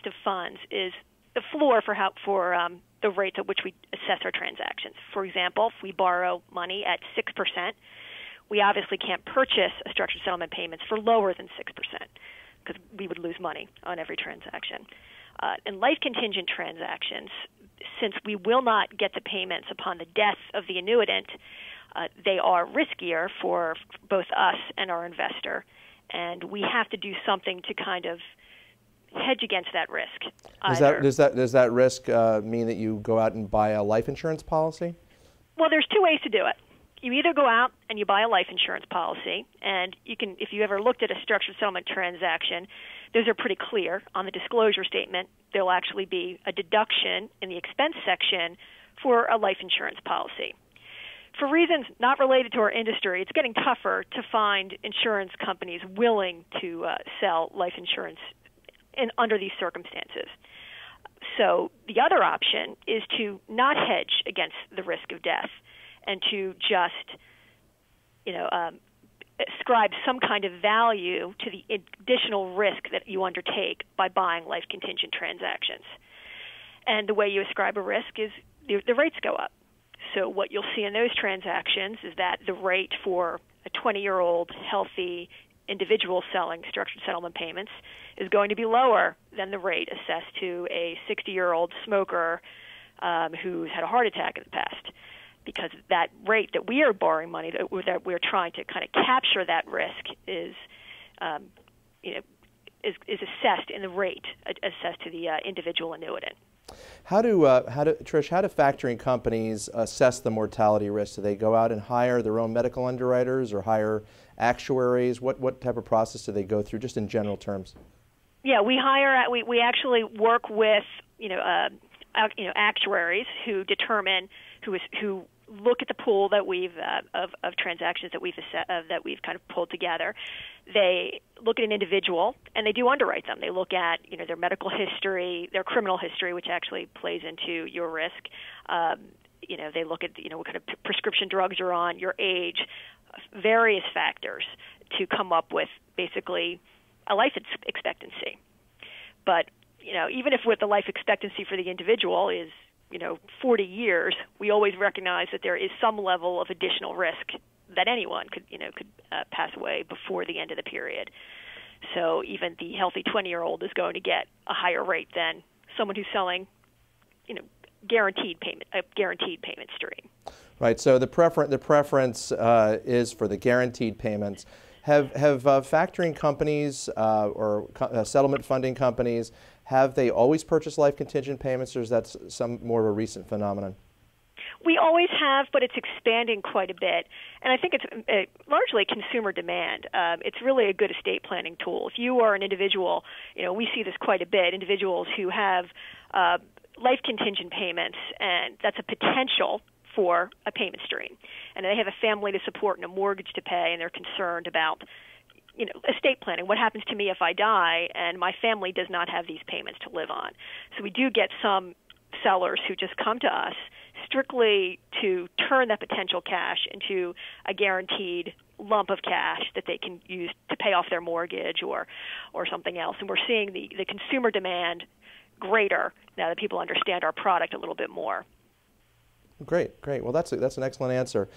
of funds is the floor for the rates at which we assess our transactions. For example, if we borrow money at 6%, we obviously can't purchase a structured settlement payments for lower than 6% because we would lose money on every transaction. In life contingent transactions, since we will not get the payments upon the death of the annuitant, they are riskier for both us and our investor, and we have to do something to kind of hedge against that risk. Does that risk mean that you go out and buy a life insurance policy? Well, there's two ways to do it. You either go out and you buy a life insurance policy, and you can, if you ever looked at a structured settlement transaction, those are pretty clear. On the disclosure statement, there'll actually be a deduction in the expense section for a life insurance policy. For reasons not related to our industry, it's getting tougher to find insurance companies willing to sell life insurance under these circumstances. So the other option is to not hedge against the risk of death and to just, ascribe some kind of value to the additional risk that you undertake by buying life contingent transactions. And the way you ascribe a risk is the rates go up. So what you'll see in those transactions is that the rate for a 20-year-old healthy individual selling structured settlement payments is going to be lower than the rate assessed to a 60-year-old smoker who's had a heart attack in the past, because that rate that we are borrowing money, that we're trying to kind of capture that risk is assessed in the rate assessed to the individual annuitant. How do factoring companies assess the mortality risk? Do they go out and hire their own medical underwriters or hire actuaries? What type of process do they go through, just in general terms? Yeah, we actually work with actuaries who determine who look at the pool that we've of transactions that we've kind of pulled together. They look at an individual and they do underwrite them. They look at their medical history, their criminal history, which actually plays into your risk. They look at what kind of prescription drugs you're on, your age, various factors to come up with basically a life expectancy. But even if with the life expectancy for the individual is 40 years, we always recognize that there is some level of additional risk that anyone could pass away before the end of the period. So even the healthy 20-year-old is going to get a higher rate than someone who's selling, a guaranteed payment stream. Right. So the preference is for the guaranteed payments. Have factoring companies or settlement funding companies, have they always purchased life contingent payments, or is that some more of a recent phenomenon? We always have, but it's expanding quite a bit. And I think it's largely consumer demand. It's really a good estate planning tool. If you are an individual, we see this quite a bit, individuals who have life contingent payments, and that's a potential for a payment stream. And they have a family to support and a mortgage to pay, and they're concerned about estate planning. What happens to me if I die and my family does not have these payments to live on? So we do get some sellers who just come to us strictly to turn that potential cash into a guaranteed lump of cash that they can use to pay off their mortgage or something else. And we're seeing the consumer demand greater now that people understand our product a little bit more. Great. Well, that's an excellent answer.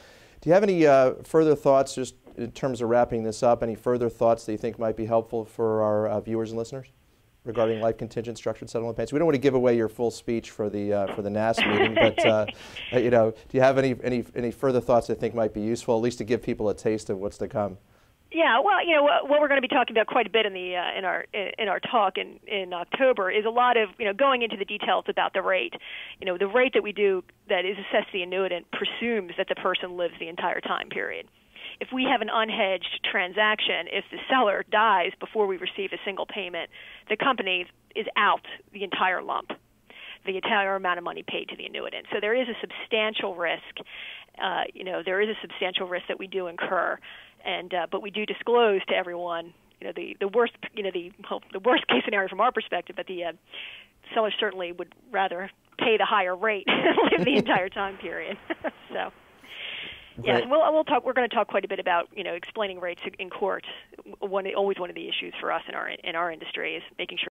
Do you have any further thoughts, just in terms of wrapping this up, any further thoughts that you think might be helpful for our viewers and listeners regarding life contingent structured settlement payments? We don't want to give away your full speech for the NAS meeting, but do you have any further thoughts that you think might be useful, at least to give people a taste of what's to come? Yeah, well, what we're going to be talking about quite a bit in our talk in October is a lot of going into the details about the rate. The rate that we do that is assessed to the annuitant presumes that the person lives the entire time period. If we have an unhedged transaction, if the seller dies before we receive a single payment, the company is out the entire lump, the entire amount of money paid to the annuitant. So there is a substantial risk. There is a substantial risk that we do incur. And but we do disclose to everyone, the worst case scenario from our perspective. But the seller certainly would rather pay the higher rate than live the entire time period. So, yeah, we'll talk. We're going to talk quite a bit about explaining rates in court. Always one of the issues for us in our industry is making sure